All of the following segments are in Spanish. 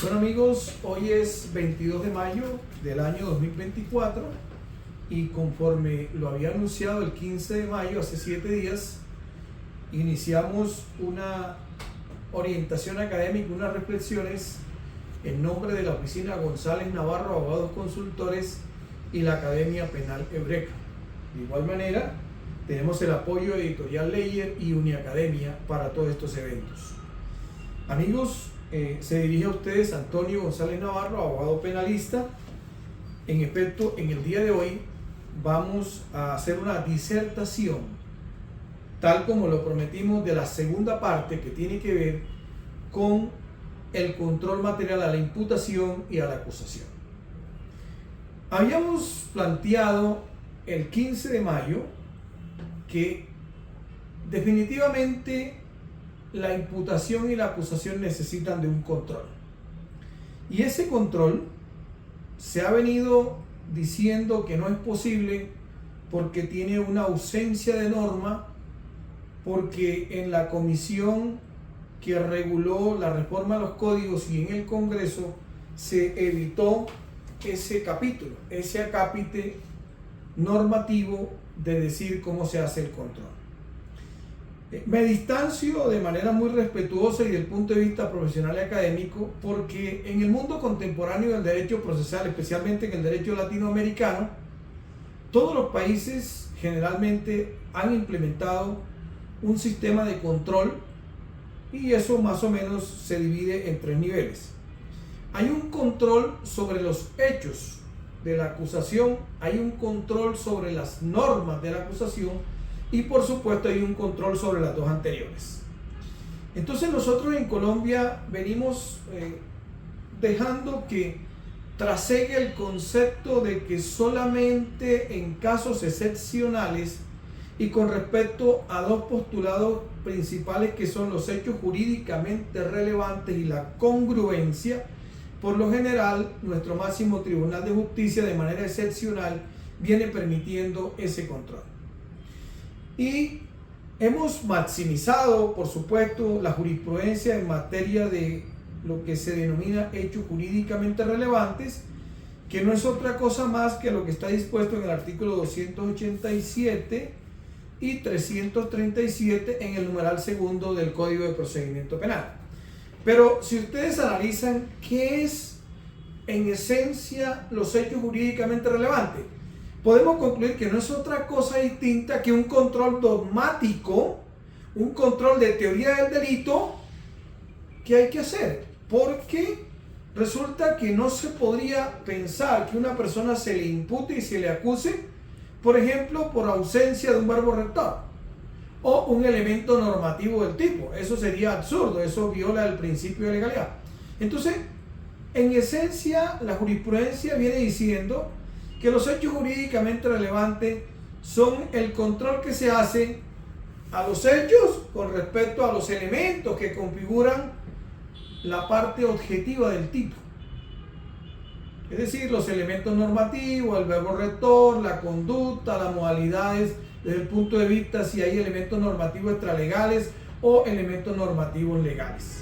Bueno amigos, hoy es 22 de mayo del año 2024 y conforme lo había anunciado el 15 de mayo, hace 7 días, iniciamos una orientación académica, unas reflexiones en nombre de la oficina González Navarro, Abogados Consultores y la Academia Penal Hebraica. De igual manera, tenemos el apoyo de Editorial Leyer y Uniacademia para todos estos eventos. Amigos, se dirige a ustedes Antonio González Navarro, abogado penalista. En efecto, en el día de hoy vamos a hacer una disertación, tal como lo prometimos, de la segunda parte que tiene que ver con el control material a la imputación y a la acusación. Habíamos planteado el 15 de mayo que definitivamente la imputación y la acusación necesitan de un control. Y ese control se ha venido diciendo que no es posible porque tiene una ausencia de norma, porque en la comisión que reguló la reforma a los códigos y en el Congreso se evitó ese capítulo, ese acápite normativo de decir cómo se hace el control. Me distancio de manera muy respetuosa y desde el punto de vista profesional y académico, porque en el mundo contemporáneo del derecho procesal, especialmente en el derecho latinoamericano, todos los países generalmente han implementado un sistema de control y eso más o menos se divide en 3 niveles. Hay un control sobre los hechos de la acusación, hay un control sobre las normas de la acusación y por supuesto hay un control sobre las dos anteriores. Entonces nosotros en Colombia venimos dejando que trasegue el concepto de que solamente en casos excepcionales y con respecto a dos postulados principales que son los hechos jurídicamente relevantes y la congruencia, por lo general nuestro máximo tribunal de justicia de manera excepcional viene permitiendo ese control. Y hemos maximizado, por supuesto, la jurisprudencia en materia de lo que se denomina hechos jurídicamente relevantes, que no es otra cosa más que lo que está dispuesto en el artículo 287 y 337 en el numeral segundo del Código de Procedimiento Penal. Pero si ustedes analizan qué es en esencia los hechos jurídicamente relevantes, podemos concluir que no es otra cosa distinta que un control dogmático, un control de teoría del delito que hay que hacer, porque resulta que no se podría pensar que una persona se le impute y se le acuse, por ejemplo, por ausencia de un verbo rector o un elemento normativo del tipo. Eso sería absurdo, eso viola el principio de legalidad. Entonces, en esencia, la jurisprudencia viene diciendo que los hechos jurídicamente relevantes son el control que se hace a los hechos con respecto a los elementos que configuran la parte objetiva del tipo. Es decir, los elementos normativos, el verbo rector, la conducta, las modalidades desde el punto de vista si hay elementos normativos extralegales o elementos normativos legales.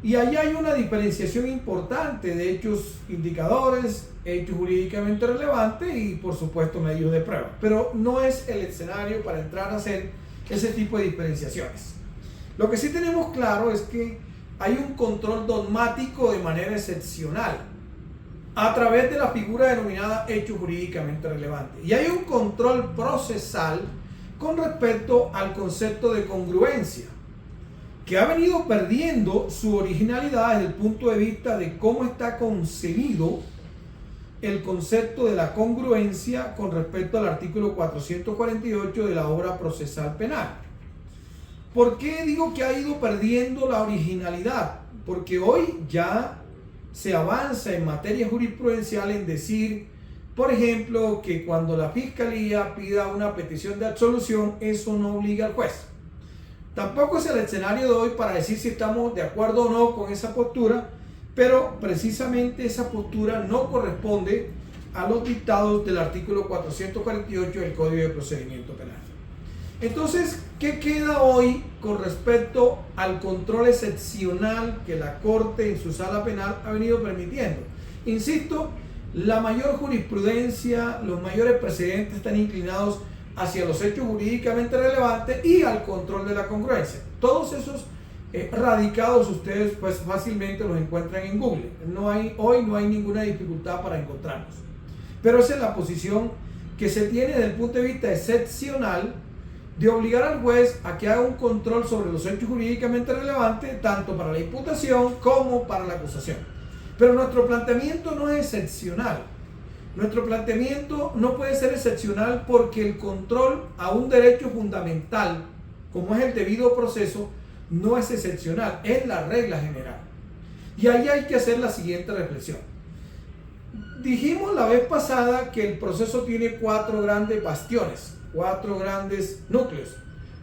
Y ahí hay una diferenciación importante de hechos indicadores, hechos jurídicamente relevantes y por supuesto medios de prueba. Pero no es el escenario para entrar a hacer ese tipo de diferenciaciones. Lo que sí tenemos claro es que hay un control dogmático de manera excepcional a través de la figura denominada hechos jurídicamente relevantes. Y hay un control procesal con respecto al concepto de congruencia, que ha venido perdiendo su originalidad desde el punto de vista de cómo está concebido el concepto de la congruencia con respecto al artículo 448 de la obra procesal penal. ¿Por qué digo que ha ido perdiendo la originalidad? Porque hoy ya se avanza en materia jurisprudencial en decir, por ejemplo, que cuando la fiscalía pida una petición de absolución, eso no obliga al juez. Tampoco es el escenario de hoy para decir si estamos de acuerdo o no con esa postura, pero precisamente esa postura no corresponde a los dictados del artículo 448 del Código de Procedimiento Penal. Entonces, ¿qué queda hoy con respecto al control excepcional que la Corte en su sala penal ha venido permitiendo? Insisto, la mayor jurisprudencia, los mayores precedentes están inclinados hacia los hechos jurídicamente relevantes y al control de la congruencia. Todos esos radicados ustedes pues fácilmente los encuentran en Google. Hoy no hay ninguna dificultad para encontrarlos. Pero esa es la posición que se tiene desde el punto de vista excepcional de obligar al juez a que haga un control sobre los hechos jurídicamente relevantes, tanto para la imputación como para la acusación. Pero nuestro planteamiento no es excepcional. Nuestro planteamiento no puede ser excepcional porque el control a un derecho fundamental, como es el debido proceso, no es excepcional, es la regla general. Y ahí hay que hacer la siguiente reflexión. Dijimos la vez pasada que el proceso tiene 4 grandes bastiones, 4 grandes núcleos,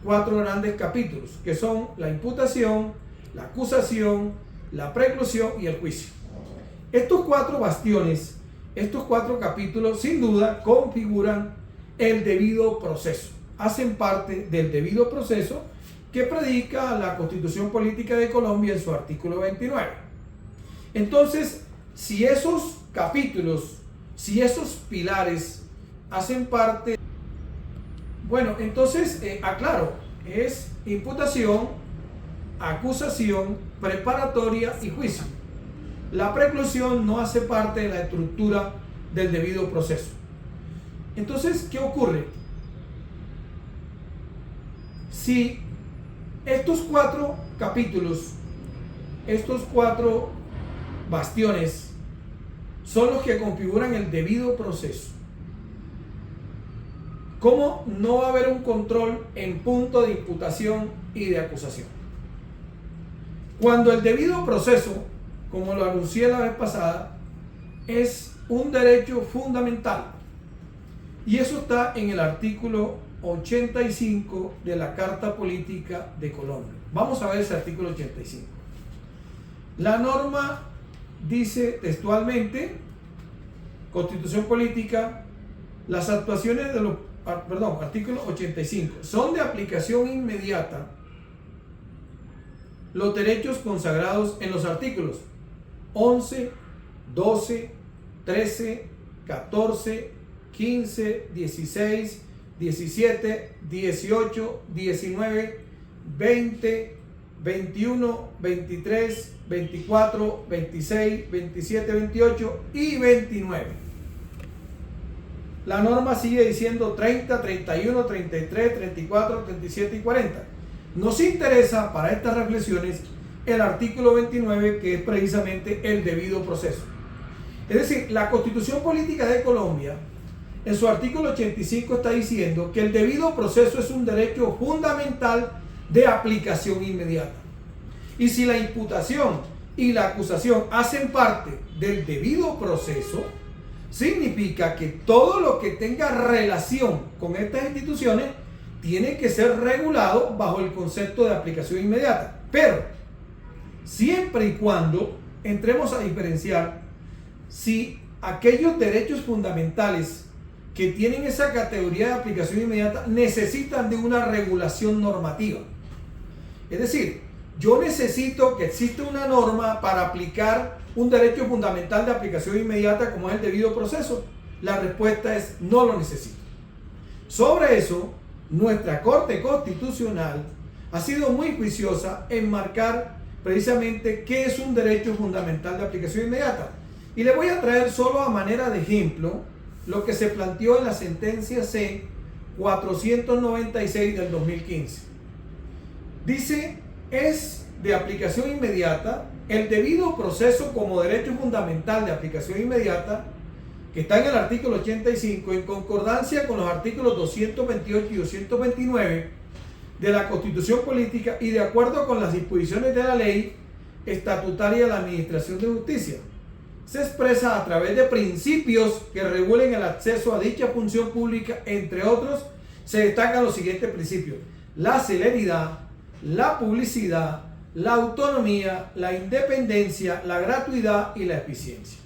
4 grandes capítulos, que son la imputación, la acusación, la preclusión y el juicio. Estos 4 bastiones, estos 4 capítulos, sin duda, configuran el debido proceso, hacen parte del debido proceso que predica la Constitución Política de Colombia en su artículo 29. Entonces, si esos capítulos, si esos pilares hacen parte, bueno, entonces aclaro, es imputación, acusación, preparatoria y juicio. La preclusión no hace parte de la estructura del debido proceso. Entonces, ¿qué ocurre? Si estos 4 capítulos, estos 4 bastiones, son los que configuran el debido proceso, ¿cómo no va a haber un control en punto de imputación y de acusación? Cuando el debido proceso, como lo anuncié la vez pasada, es un derecho fundamental, y eso está en el artículo 85 de la Carta Política de Colombia. Vamos a ver ese artículo 85. La norma dice textualmente, Constitución Política, las actuaciones de los, artículo 85, son de aplicación inmediata los derechos consagrados en los artículos 11, 12, 13, 14, 15, 16, 17, 18, 19, 20, 21, 23, 24, 26, 27, 28 y 29. La norma sigue diciendo 30, 31, 33, 34, 37 y 40. Nos interesa para estas reflexiones el artículo 29, que es precisamente el debido proceso. Es decir, la Constitución Política de Colombia, en su artículo 85, está diciendo que el debido proceso es un derecho fundamental de aplicación inmediata. Y si la imputación y la acusación hacen parte del debido proceso, significa que todo lo que tenga relación con estas instituciones tiene que ser regulado bajo el concepto de aplicación inmediata. Pero, siempre y cuando entremos a diferenciar si aquellos derechos fundamentales que tienen esa categoría de aplicación inmediata necesitan de una regulación normativa. Es decir, yo necesito que exista una norma para aplicar un derecho fundamental de aplicación inmediata como es el debido proceso. La respuesta es no lo necesito. Sobre eso, nuestra Corte Constitucional ha sido muy juiciosa en marcar precisamente qué es un derecho fundamental de aplicación inmediata. Y le voy a traer solo a manera de ejemplo lo que se planteó en la sentencia C 496 del 2015. Dice, es de aplicación inmediata el debido proceso como derecho fundamental de aplicación inmediata, que está en el artículo 85, en concordancia con los artículos 228 y 229 de la Constitución Política y de acuerdo con las disposiciones de la ley estatutaria de la Administración de Justicia. Se expresa a través de principios que regulen el acceso a dicha función pública. Entre otros, se destacan los siguientes principios: la celeridad, la publicidad, la autonomía, la independencia, la gratuidad y la eficiencia.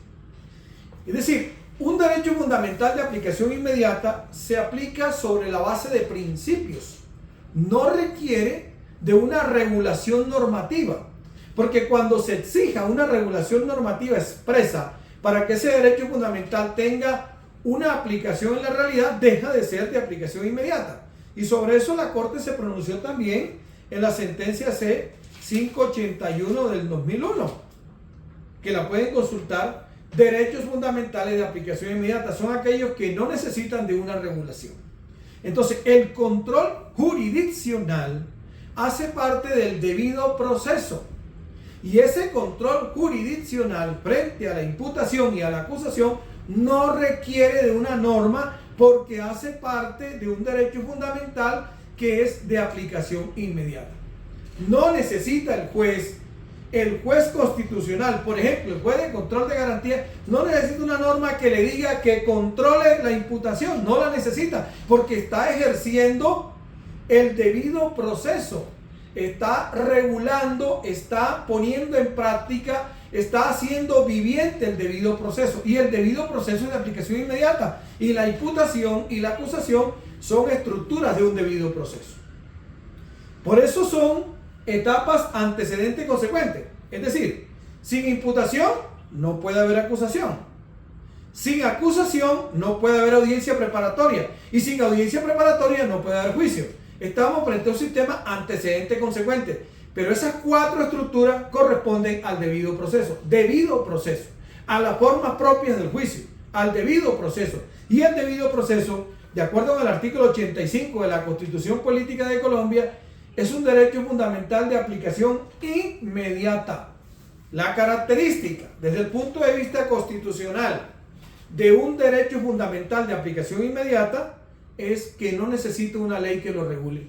Es decir, un derecho fundamental de aplicación inmediata se aplica sobre la base de principios no requiere de una regulación normativa, porque cuando se exija una regulación normativa expresa para que ese derecho fundamental tenga una aplicación en la realidad, deja de ser de aplicación inmediata. Y sobre eso la Corte se pronunció también en la sentencia C-581 del 2001, que la pueden consultar. Derechos fundamentales de aplicación inmediata son aquellos que no necesitan de una regulación. Entonces, el control jurisdiccional hace parte del debido proceso. Y ese control jurisdiccional frente a la imputación y a la acusación no requiere de una norma porque hace parte de un derecho fundamental que es de aplicación inmediata. No necesita el juez constitucional, por ejemplo, el juez de control de garantía, no necesita una norma que le diga que controle la imputación, no la necesita, porque está ejerciendo el debido proceso, está regulando, está poniendo en práctica, está haciendo viviente el debido proceso, y el debido proceso es de aplicación inmediata, y la imputación y la acusación son estructuras de un debido proceso. Por eso son etapas antecedente y consecuente. Es decir, sin imputación no puede haber acusación. Sin acusación no puede haber audiencia preparatoria. Y sin audiencia preparatoria no puede haber juicio. Estamos frente a un sistema antecedente consecuente. Pero esas cuatro estructuras corresponden al debido proceso. Debido proceso. A las formas propias del juicio. Al debido proceso. Y el debido proceso, de acuerdo con el artículo 85 de la Constitución Política de Colombia, es un derecho fundamental de aplicación inmediata. La característica, desde el punto de vista constitucional, de un derecho fundamental de aplicación inmediata es que no necesita una ley que lo regule.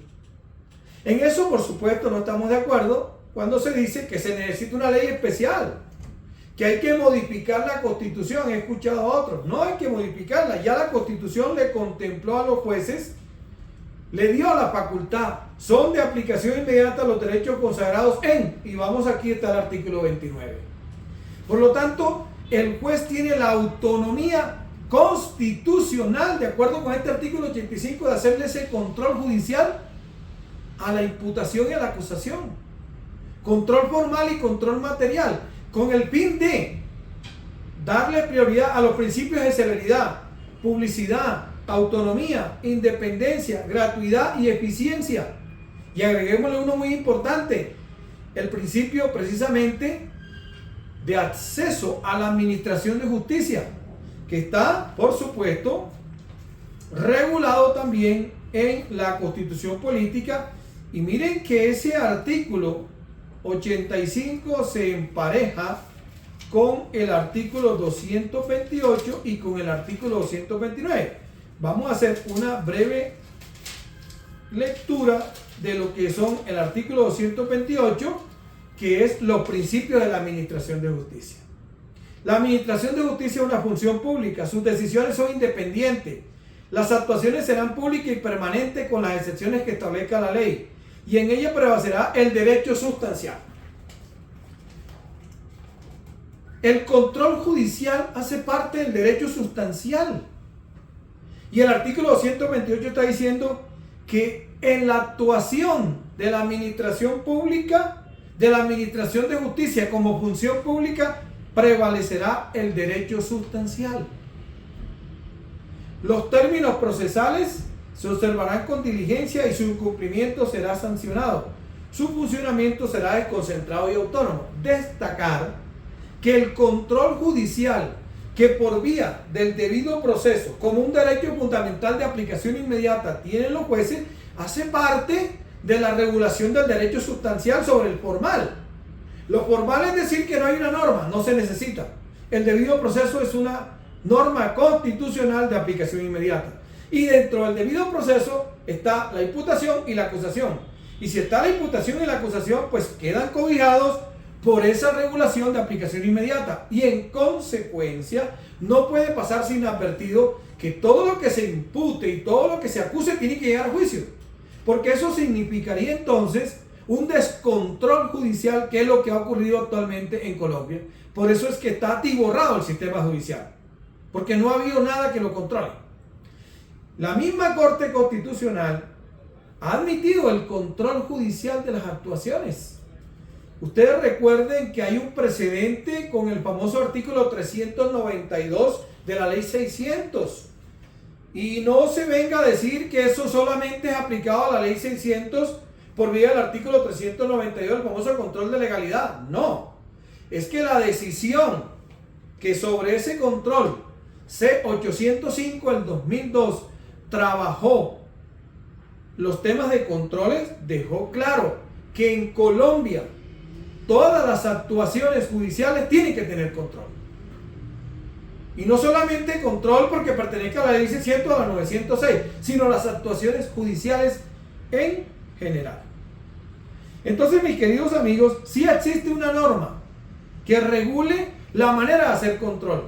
En eso, por supuesto, no estamos de acuerdo cuando se dice que se necesita una ley especial, que hay que modificar la Constitución. He escuchado a otros, no hay que modificarla, ya la Constitución le contempló a los jueces, le dio la facultad, son de aplicación inmediata los derechos consagrados y vamos aquí está el artículo 29. Por lo tanto, el juez tiene la autonomía constitucional, de acuerdo con este artículo 85, de hacerle ese control judicial a la imputación y a la acusación. Control formal y control material, con el fin de darle prioridad a los principios de celeridad, publicidad, autonomía, independencia, gratuidad y eficiencia. Y agreguémosle uno muy importante, el principio precisamente de acceso a la administración de justicia, que está, por supuesto, regulado también en la Constitución Política. Y miren que ese artículo 85 se empareja con el artículo 228 y con el artículo 229. Vamos a hacer una breve lectura de lo que son el artículo 228, que es los principios de la administración de justicia. La administración de justicia es una función pública, sus decisiones son independientes, las actuaciones serán públicas y permanentes con las excepciones que establezca la ley, y en ella prevalecerá el derecho sustancial. El control judicial hace parte del derecho sustancial. Y el artículo 228 está diciendo que en la actuación de la administración pública, de la administración de justicia como función pública, prevalecerá el derecho sustancial. Los términos procesales se observarán con diligencia y su incumplimiento será sancionado. Su funcionamiento será desconcentrado y autónomo. Destacar que el control judicial, que por vía del debido proceso, como un derecho fundamental de aplicación inmediata, tienen los jueces, hace parte de la regulación del derecho sustancial sobre el formal. Lo formal es decir que no hay una norma, no se necesita. El debido proceso es una norma constitucional de aplicación inmediata. Y dentro del debido proceso está la imputación y la acusación. Y si está la imputación y la acusación, pues quedan cobijados por esa regulación de aplicación inmediata. Y en consecuencia, no puede pasarse inadvertido que todo lo que se impute y todo lo que se acuse tiene que llegar a juicio. Porque eso significaría entonces un descontrol judicial, que es lo que ha ocurrido actualmente en Colombia. Por eso es que está atiborrado el sistema judicial, porque no ha habido nada que lo controle. La misma Corte Constitucional ha admitido el control judicial de las actuaciones. Ustedes recuerden que hay un precedente con el famoso artículo 392 de la ley 600. Y no se venga a decir que eso solamente es aplicado a la ley 600 por vía del artículo 392, el famoso control de legalidad. No, es que la decisión que sobre ese control C-805 del 2002 trabajó los temas de controles, dejó claro que en Colombia todas las actuaciones judiciales tienen que tener control. Y no solamente control porque pertenece a la ley 600 o a la 906, sino las actuaciones judiciales en general. Entonces, mis queridos amigos, sí existe una norma que regule la manera de hacer control.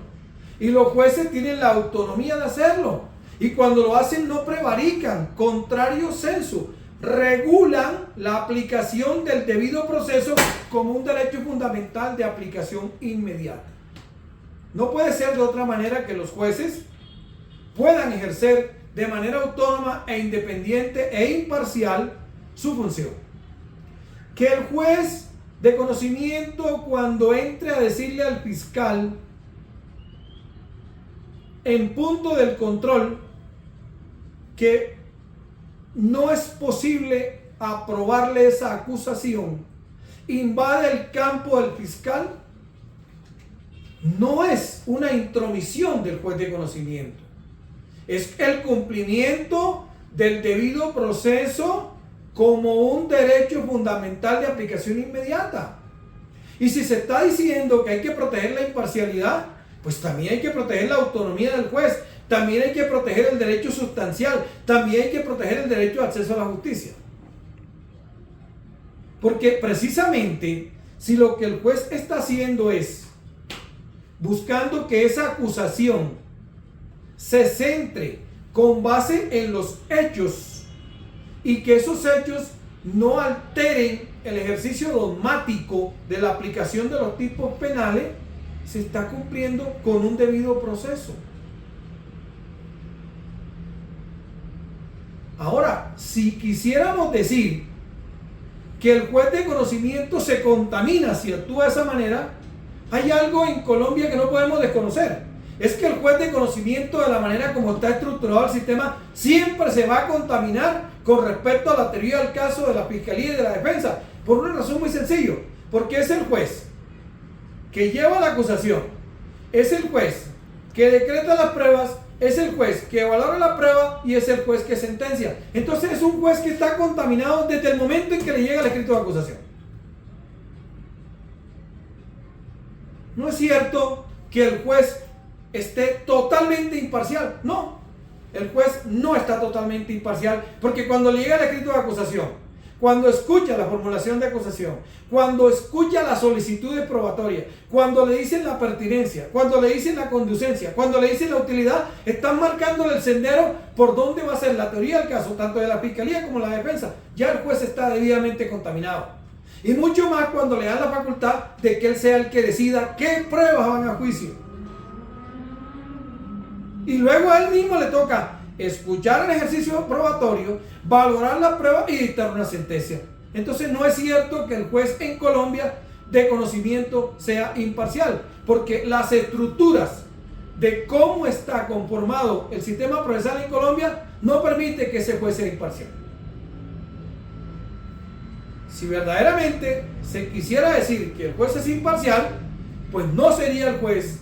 Y los jueces tienen la autonomía de hacerlo. Y cuando lo hacen no prevarican, contrario sensu, regulan la aplicación del debido proceso como un derecho fundamental de aplicación inmediata. No puede ser de otra manera que los jueces puedan ejercer de manera autónoma e independiente e imparcial su función. Que el juez de conocimiento, cuando entre a decirle al fiscal en punto del control que no es posible aprobarle esa acusación, invade el campo del fiscal, no es una intromisión del juez de conocimiento, es el cumplimiento del debido proceso como un derecho fundamental de aplicación inmediata. Y si se está diciendo que hay que proteger la imparcialidad, pues también hay que proteger la autonomía del juez, también hay que proteger el derecho sustancial, también hay que proteger el derecho de acceso a la justicia. Porque precisamente si lo que el juez está haciendo es buscando que esa acusación se centre con base en los hechos y que esos hechos no alteren el ejercicio dogmático de la aplicación de los tipos penales, se está cumpliendo con un debido proceso. Ahora, si quisiéramos decir que el juez de conocimiento se contamina si actúa de esa manera, hay algo en Colombia que no podemos desconocer. Es que el juez de conocimiento, de la manera como está estructurado el sistema, siempre se va a contaminar con respecto a la teoría del caso de la fiscalía y de la defensa, por una razón muy sencilla, porque es el juez que lleva la acusación, es el juez que decreta las pruebas, es el juez que valora la prueba y es el juez que sentencia. Entonces es un juez que está contaminado desde el momento en que le llega el escrito de acusación. No es cierto que el juez esté totalmente imparcial. No, el juez no está totalmente imparcial, porque cuando le llega el escrito de acusación, cuando escucha la formulación de acusación, cuando escucha las solicitudes probatorias, cuando le dicen la pertinencia, cuando le dicen la conducencia, cuando le dicen la utilidad, están marcándole el sendero por dónde va a ser la teoría del caso, tanto de la fiscalía como de la defensa. Ya el juez está debidamente contaminado. Y mucho más cuando le dan la facultad de que él sea el que decida qué pruebas van a juicio. Y luego a él mismo le toca escuchar el ejercicio probatorio, valorar la prueba y dictar una sentencia. Entonces no es cierto que el juez en Colombia de conocimiento sea imparcial, porque las estructuras de cómo está conformado el sistema procesal en Colombia no permite que ese juez sea imparcial. Si verdaderamente se quisiera decir que el juez es imparcial, pues no sería el juez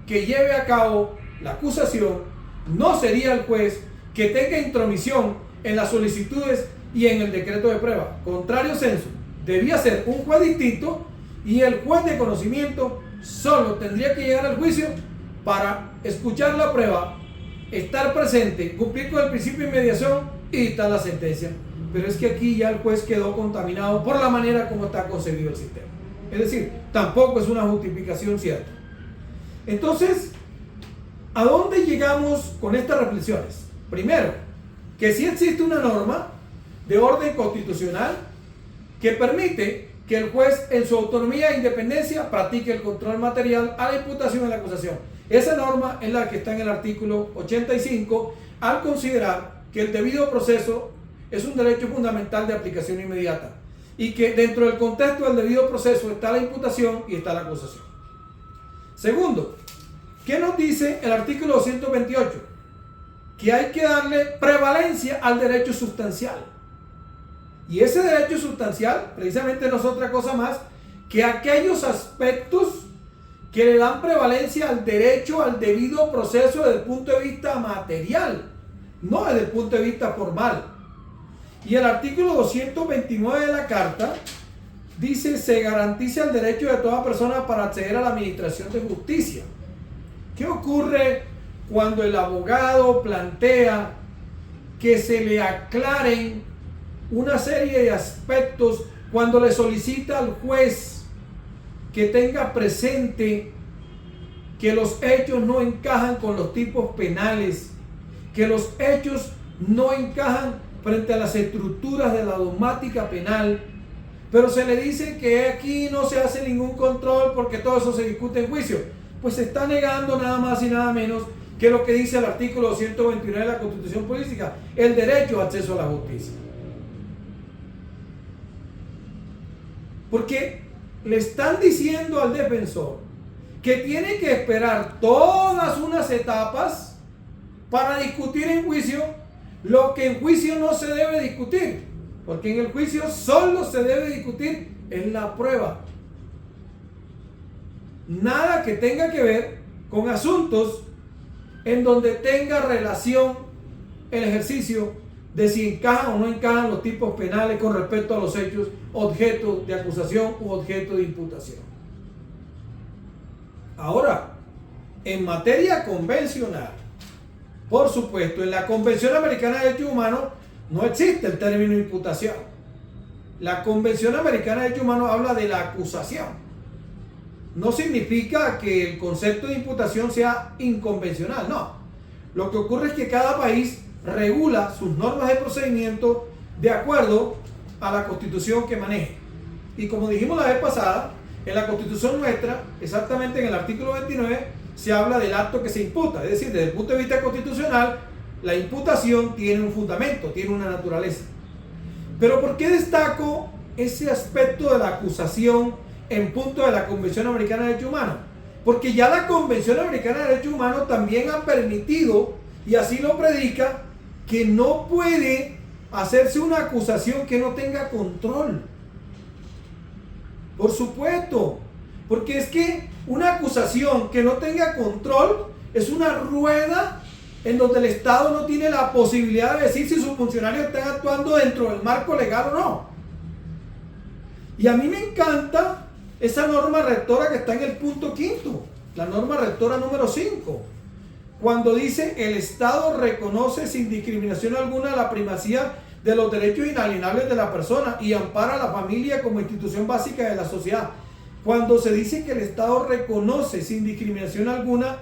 que lleve a cabo la acusación, no sería el juez que tenga intromisión en las solicitudes y en el decreto de prueba. Contrario sensu, debía ser un juez distinto y el juez de conocimiento solo tendría que llegar al juicio para escuchar la prueba, estar presente, cumplir con el principio de inmediación y dictar la sentencia. Pero es que aquí ya el juez quedó contaminado por la manera como está concebido el sistema. Es decir, tampoco es una justificación cierta. Entonces, ¿a dónde llegamos con estas reflexiones? Primero, que sí existe una norma de orden constitucional que permite que el juez en su autonomía e independencia practique el control material a la imputación y la acusación. Esa norma es la que está en el artículo 85 al considerar que el debido proceso es un derecho fundamental de aplicación inmediata y que dentro del contexto del debido proceso está la imputación y está la acusación. Segundo, ¿qué nos dice el artículo 228? Que hay que darle prevalencia al derecho sustancial. Y ese derecho sustancial precisamente no es otra cosa más que aquellos aspectos que le dan prevalencia al derecho al debido proceso desde el punto de vista material, no desde el punto de vista formal. Y el artículo 229 de la Carta dice: se garantiza el derecho de toda persona para acceder a la administración de justicia. ¿Qué ocurre cuando el abogado plantea que se le aclaren una serie de aspectos, cuando le solicita al juez que tenga presente que los hechos no encajan con los tipos penales, que los hechos no encajan frente a las estructuras de la dogmática penal, pero se le dice que aquí no se hace ningún control porque todo eso se discute en juicio? Pues se está negando nada más y nada menos que lo que dice el artículo 229 de la Constitución Política, el derecho a acceso a la justicia. Porque le están diciendo al defensor que tiene que esperar todas unas etapas para discutir en juicio lo que en juicio no se debe discutir, porque en el juicio solo se debe discutir en la prueba, nada que tenga que ver con asuntos en donde tenga relación el ejercicio de si encajan o no encajan los tipos penales con respecto a los hechos objeto de acusación u objeto de imputación. Ahora, en materia convencional, por supuesto, en la Convención Americana de Derechos Humanos no existe el término imputación. La Convención Americana de Derechos Humanos habla de la acusación. No significa que el concepto de imputación sea inconvencional, no. Lo que ocurre es que cada país regula sus normas de procedimiento de acuerdo a la Constitución que maneje. Y como dijimos la vez pasada, en la Constitución nuestra, exactamente en el artículo 29, se habla del acto que se imputa. Es decir, desde el punto de vista constitucional, la imputación tiene un fundamento, tiene una naturaleza. Pero ¿por qué destaco ese aspecto de la acusación en punto de la Convención Americana de Derechos Humanos? Porque ya la Convención Americana de Derechos Humanos también ha permitido, y así lo predica, que no puede hacerse una acusación que no tenga control. Por supuesto, porque es que una acusación que no tenga control es una rueda en donde el Estado no tiene la posibilidad de decir si sus funcionarios están actuando dentro del marco legal o no. Y a mí me encanta esa norma rectora que está en el punto 5º, la norma rectora número 5. Cuando dice: el Estado reconoce sin discriminación alguna la primacía de los derechos inalienables de la persona y ampara a la familia como institución básica de la sociedad. Cuando se dice que el Estado reconoce sin discriminación alguna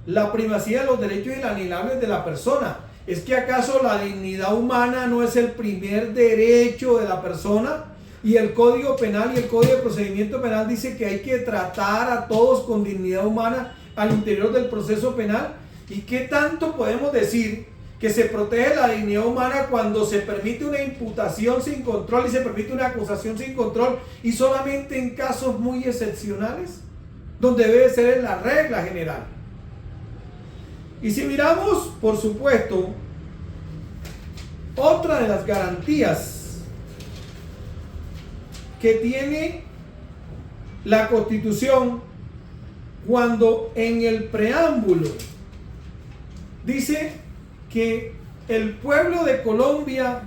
la primacía de los derechos inalienables de la persona, ¿es que acaso la dignidad humana no es el primer derecho de la persona? Y el Código Penal y el Código de Procedimiento Penal dice que hay que tratar a todos con dignidad humana al interior del proceso penal. ¿Y qué tanto podemos decir que se protege la dignidad humana cuando se permite una imputación sin control y se permite una acusación sin control, y solamente en casos muy excepcionales, donde debe ser la regla general? Y si miramos, por supuesto, otra de las garantías que tiene la Constitución, cuando en el preámbulo dice que el pueblo de Colombia,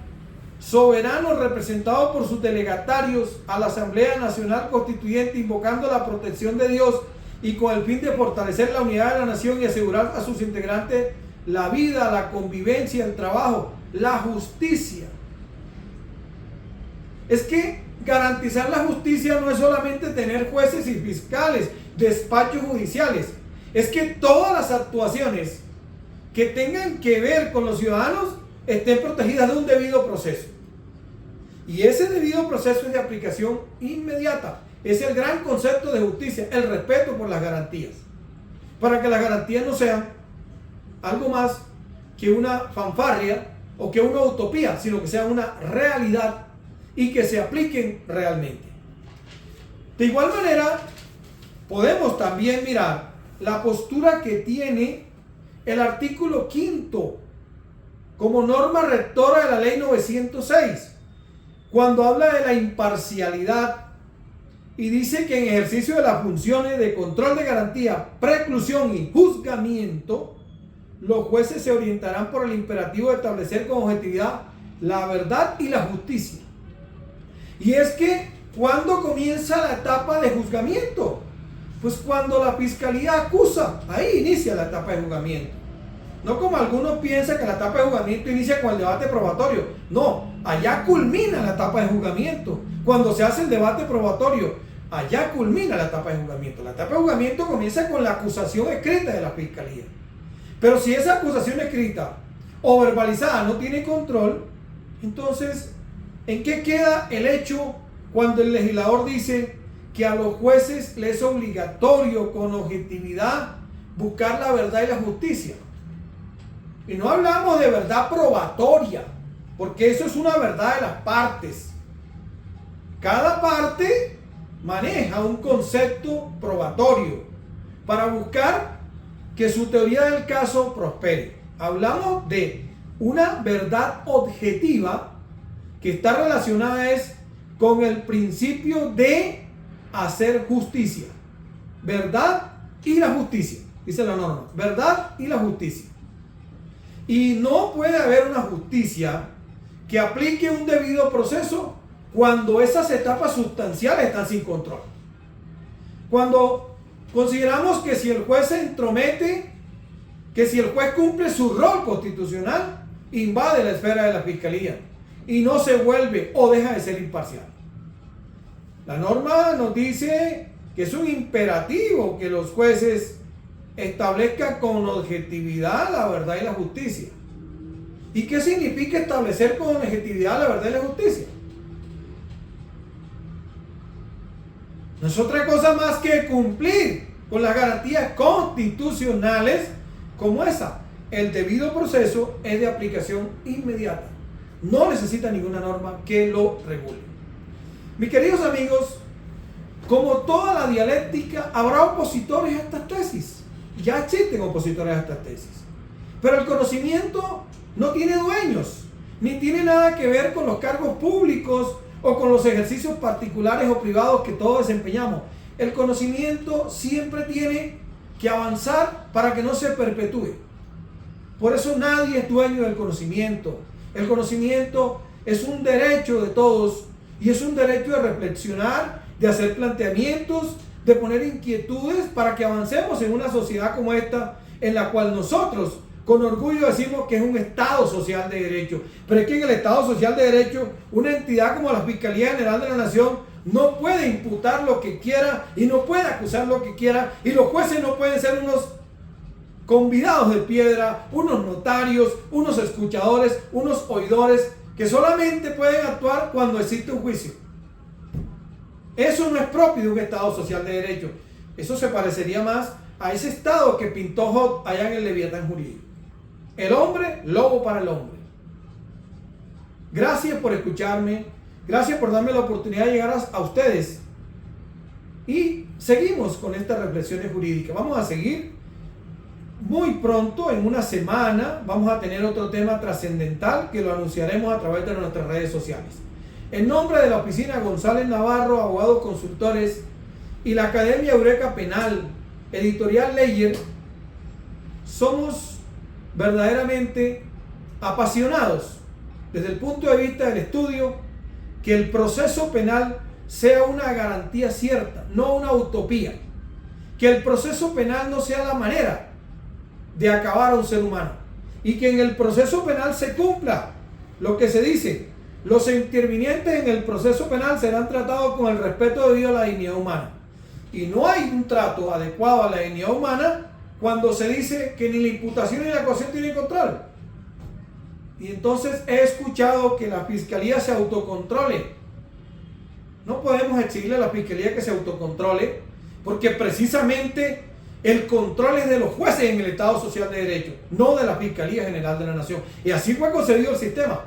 soberano representado por sus delegatarios a la Asamblea Nacional Constituyente, invocando la protección de Dios y con el fin de fortalecer la unidad de la nación y asegurar a sus integrantes la vida, la convivencia, el trabajo, la justicia. Es que garantizar la justicia no es solamente tener jueces y fiscales, despachos judiciales, es que todas las actuaciones que tengan que ver con los ciudadanos estén protegidas de un debido proceso. Y ese debido proceso es de aplicación inmediata. Es el gran concepto de justicia, el respeto por las garantías. Para que las garantías no sean algo más que una fanfarria o que una utopía, sino que sea una realidad y que se apliquen realmente. De igual manera, podemos también mirar la postura que tiene el artículo 5 como norma rectora de la ley 906, cuando habla de la imparcialidad y dice que en ejercicio de las funciones de control de garantía, preclusión y juzgamiento, los jueces se orientarán por el imperativo de establecer con objetividad la verdad y la justicia. Y es que, ¿cuándo comienza la etapa de juzgamiento? Pues cuando la fiscalía acusa, ahí inicia la etapa de juzgamiento. No como algunos piensan que la etapa de juzgamiento inicia con el debate probatorio. No, allá culmina la etapa de juzgamiento. Cuando se hace el debate probatorio, allá culmina la etapa de juzgamiento. La etapa de juzgamiento comienza con la acusación escrita de la fiscalía. Pero si esa acusación escrita o verbalizada no tiene control, entonces, ¿en qué queda el hecho cuando el legislador dice que a los jueces les es obligatorio con objetividad buscar la verdad y la justicia? Y no hablamos de verdad probatoria, porque eso es una verdad de las partes. Cada parte maneja un concepto probatorio para buscar que su teoría del caso prospere. Hablamos de una verdad objetiva que está relacionada con el principio de hacer justicia. Verdad y la justicia, dice la norma. Verdad y la justicia. Y no puede haber una justicia que aplique un debido proceso cuando esas etapas sustanciales están sin control. Cuando consideramos que si el juez se entromete, que si el juez cumple su rol constitucional, invade la esfera de la fiscalía y no se vuelve o deja de ser imparcial. La norma nos dice que es un imperativo que los jueces establezcan con objetividad la verdad y la justicia. ¿Y qué significa establecer con objetividad la verdad y la justicia? No es otra cosa más que cumplir con las garantías constitucionales como esa. El debido proceso es de aplicación inmediata. No necesita ninguna norma que lo regule. Mis queridos amigos, como toda la dialéctica, habrá opositores a estas tesis. Ya existen opositores a estas tesis. Pero el conocimiento no tiene dueños, ni tiene nada que ver con los cargos públicos o con los ejercicios particulares o privados que todos desempeñamos. El conocimiento siempre tiene que avanzar para que no se perpetúe. Por eso nadie es dueño del conocimiento. El conocimiento es un derecho de todos y es un derecho de reflexionar, de hacer planteamientos, de poner inquietudes para que avancemos en una sociedad como esta, en la cual nosotros con orgullo decimos que es un Estado social de derecho. Pero es que en el Estado social de derecho, una entidad como la Fiscalía General de la Nación no puede imputar lo que quiera y no puede acusar lo que quiera, y los jueces no pueden ser unos convidados de piedra, unos notarios, unos escuchadores, unos oidores que solamente pueden actuar cuando existe un juicio. Eso no es propio de un Estado social de derecho. Eso se parecería más a ese Estado que pintó Hobbes allá en el Leviatán jurídico. El hombre, lobo para el hombre. Gracias por escucharme. Gracias por darme la oportunidad de llegar a ustedes. Y seguimos con estas reflexiones jurídicas. Vamos a seguir muy pronto, en una semana. Vamos a tener otro tema trascendental que lo anunciaremos a través de nuestras redes sociales. En nombre de la Oficina González Navarro, Abogados Consultores, y la Academia Eureka Penal, Editorial Ledger, somos verdaderamente apasionados desde el punto de vista del estudio que el proceso penal sea una garantía cierta, no una utopía. Que el proceso penal no sea la manera de acabar a un ser humano, y que en el proceso penal se cumpla lo que se dice: los intervinientes en el proceso penal serán tratados con el respeto debido a la dignidad humana. Y no hay un trato adecuado a la dignidad humana cuando se dice que ni la imputación ni la acusación tienen control. Y entonces he escuchado que la fiscalía se autocontrole. No podemos exigirle a la fiscalía que se autocontrole, porque precisamente El control es de los jueces en el Estado Social de Derecho, no de la Fiscalía General de la Nación. Y así fue concebido el sistema.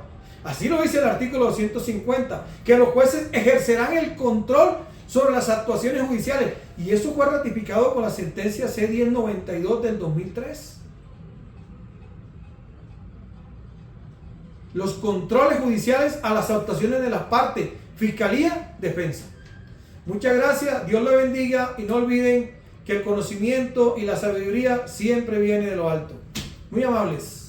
Así lo dice el artículo 250, que los jueces ejercerán el control sobre las actuaciones judiciales. Y eso fue ratificado con la sentencia C-1092 del 2003. Los controles judiciales a las actuaciones de las partes, Fiscalía, Defensa. Muchas gracias, Dios le bendiga y no olviden que el conocimiento y la sabiduría siempre viene de lo alto. Muy amables.